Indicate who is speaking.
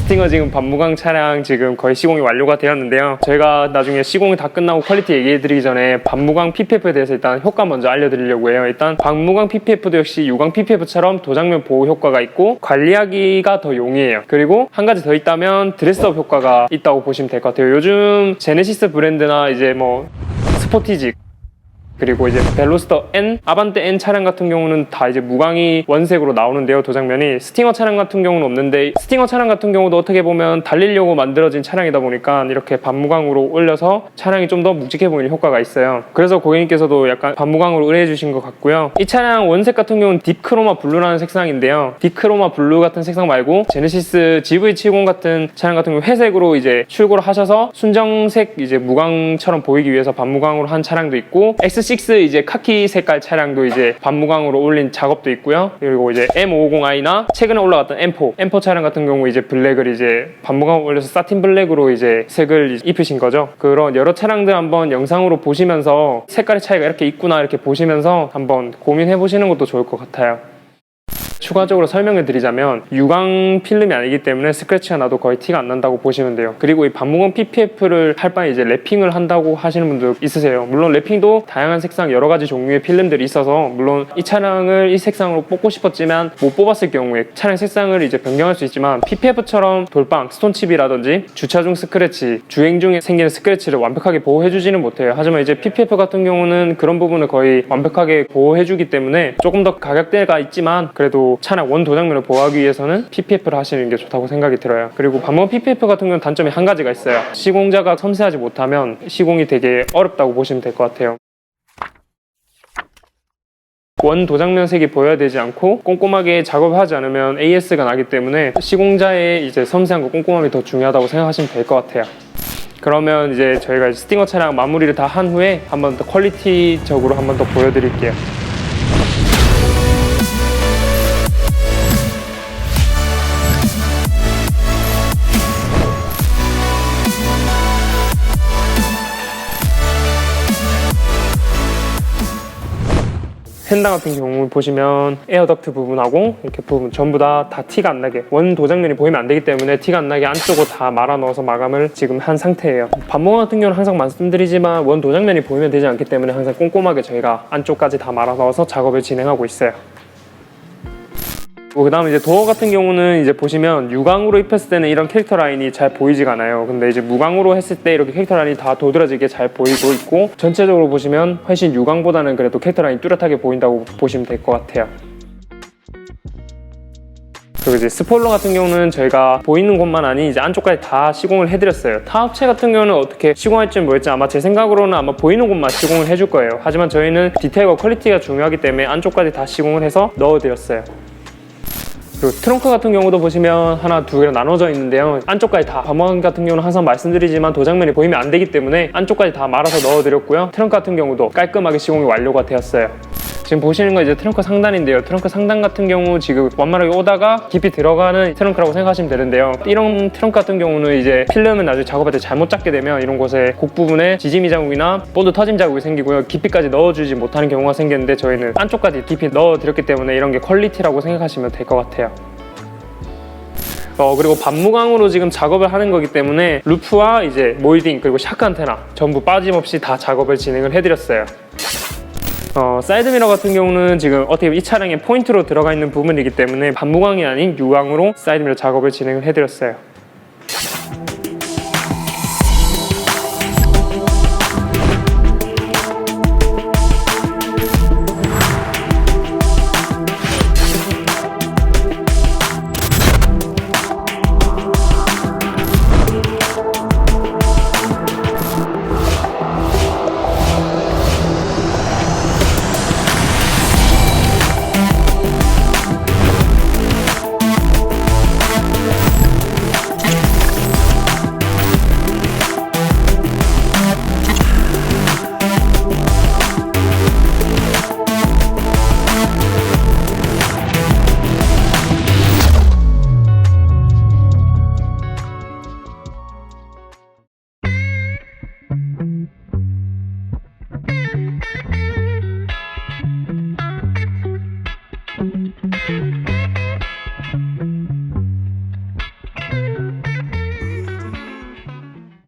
Speaker 1: 스팅어 지금 반무광 차량 지금 거의 시공이 완료가 되었는데요. 저희가 나중에 시공이 다 끝나고 퀄리티 얘기해드리기 전에 반무광 PPF에 대해서 일단 효과 먼저 알려드리려고 해요. 일단 반무광 PPF도 역시 유광 PPF처럼 도장면 보호 효과가 있고 관리하기가 더 용이해요. 그리고 한 가지 더 있다면 드레스업 효과가 있다고 보시면 될 것 같아요. 요즘 제네시스 브랜드나 이제 뭐 스포티지 그리고 이제 벨로스터 N, 아반떼 N 차량 같은 경우는 다 이제 무광이 원색으로 나오는데요, 도장면이. 스팅어 차량 같은 경우는 없는데, 스팅어 차량 같은 경우도 어떻게 보면 달리려고 만들어진 차량이다 보니까 이렇게 반무광으로 올려서 차량이 좀 더 묵직해 보이는 효과가 있어요. 그래서 고객님께서도 약간 반무광으로 의뢰해 주신 것 같고요. 이 차량 원색 같은 경우는 딥크로마 블루라는 색상인데요, 딥크로마 블루 같은 색상 말고 제네시스 GV70 같은 차량 같은 경우 회색으로 이제 출고를 하셔서 순정색 이제 무광처럼 보이기 위해서 반무광으로 한 차량도 있고, X6 이제 카키 색깔 차량도 이제 반무광으로 올린 작업도 있고요. 그리고 이제 M550i나 최근에 올라갔던 M4 차량 같은 경우 이제 블랙을 이제 반무광 올려서 사틴 블랙으로 이제 색을 입히신 거죠. 그런 여러 차량들 한번 영상으로 보시면서 색깔의 차이가 이렇게 있구나 이렇게 보시면서 한번 고민해 보시는 것도 좋을 것 같아요. 추가적으로 설명을 드리자면 유광 필름이 아니기 때문에 스크래치가 나도 거의 티가 안 난다고 보시면 돼요. 그리고 이 반무광 PPF를 할 바에 이제 랩핑을 한다고 하시는 분들 있으세요. 물론 랩핑도 다양한 색상 여러 가지 종류의 필름들이 있어서 물론 이 차량을 이 색상으로 뽑고 싶었지만 못 뽑았을 경우에 차량 색상을 이제 변경할 수 있지만 PPF처럼 돌빵, 스톤칩이라든지 주차 중 스크래치, 주행 중에 생기는 스크래치를 완벽하게 보호해주지는 못해요. 하지만 이제 PPF 같은 경우는 그런 부분을 거의 완벽하게 보호해주기 때문에 조금 더 가격대가 있지만 그래도 차량 원 도장면을 보호하기 위해서는 PPF를 하시는 게 좋다고 생각이 들어요. 그리고 반무광 PPF 같은 경우는 단점이 한 가지가 있어요. 시공자가 섬세하지 못하면 시공이 되게 어렵다고 보시면 될 것 같아요. 원 도장면 색이 보여야 되지 않고 꼼꼼하게 작업을 하지 않으면 AS가 나기 때문에 시공자의 이제 섬세함과 꼼꼼함이 더 중요하다고 생각하시면 될 것 같아요. 그러면 이제 저희가 스팅어 차량 마무리를 다 한 후에 한 번 더 퀄리티적으로 한 번 더 보여드릴게요. 펜다 같은 경우 보시면 에어덕트 부분하고 이렇게 부분 전부 다 티가 안 나게 원 도장면이 보이면 안 되기 때문에 티가 안 나게 안쪽으로 다 말아 넣어서 마감을 지금 한 상태예요. 반무광 같은 경우는 항상 말씀드리지만 원 도장면이 보이면 되지 않기 때문에 항상 꼼꼼하게 저희가 안쪽까지 다 말아 넣어서 작업을 진행하고 있어요. 그 다음에 이제 도어 같은 경우는 이제 보시면 유광으로 입혔을 때는 이런 캐릭터 라인이 잘 보이지가 않아요. 근데 이제 무광으로 했을 때 이렇게 캐릭터 라인이 다 도드라지게 잘 보이고 있고, 전체적으로 보시면 훨씬 유광보다는 그래도 캐릭터 라인이 뚜렷하게 보인다고 보시면 될 것 같아요. 그리고 이제 스포일러 같은 경우는 저희가 보이는 곳만 아닌 이제 안쪽까지 다 시공을 해드렸어요. 타 업체 같은 경우는 어떻게 시공할지 모르겠지 아마 제 생각으로는 아마 보이는 곳만 시공을 해줄 거예요. 하지만 저희는 디테일과 퀄리티가 중요하기 때문에 안쪽까지 다 시공을 해서 넣어드렸어요. 그리고 트렁크 같은 경우도 보시면 하나 두 개로 나눠져 있는데요, 안쪽까지 다 반무광 같은 경우는 항상 말씀드리지만 도장면이 보이면 안 되기 때문에 안쪽까지 다 말아서 넣어드렸고요. 트렁크 같은 경우도 깔끔하게 시공이 완료가 되었어요. 지금 보시는 건 이제 트렁크 상단인데요, 트렁크 상단 같은 경우 지금 완만하게 오다가 깊이 들어가는 트렁크라고 생각하시면 되는데요, 이런 트렁크 같은 경우는 이제 필름을 나중에 작업할 때 잘못 잡게 되면 이런 곳에 곡 부분에 지짐이 자국이나 본드 터짐 자국이 생기고요, 깊이까지 넣어주지 못하는 경우가 생기는데 저희는 안쪽까지 깊이 넣어드렸기 때문에 이런 게 퀄리티라고 생각하시면 될 것 같아요. 그리고 반무광으로 지금 작업을 하는 거기 때문에 루프와 이제 몰딩 그리고 샤크 안테나 전부 빠짐없이 다 작업을 진행을 해드렸어요. 사이드미러 같은 경우는 지금 어떻게 보면 이 차량의 포인트로 들어가 있는 부분이기 때문에 반무광이 아닌 유광으로 사이드미러 작업을 진행을 해드렸어요.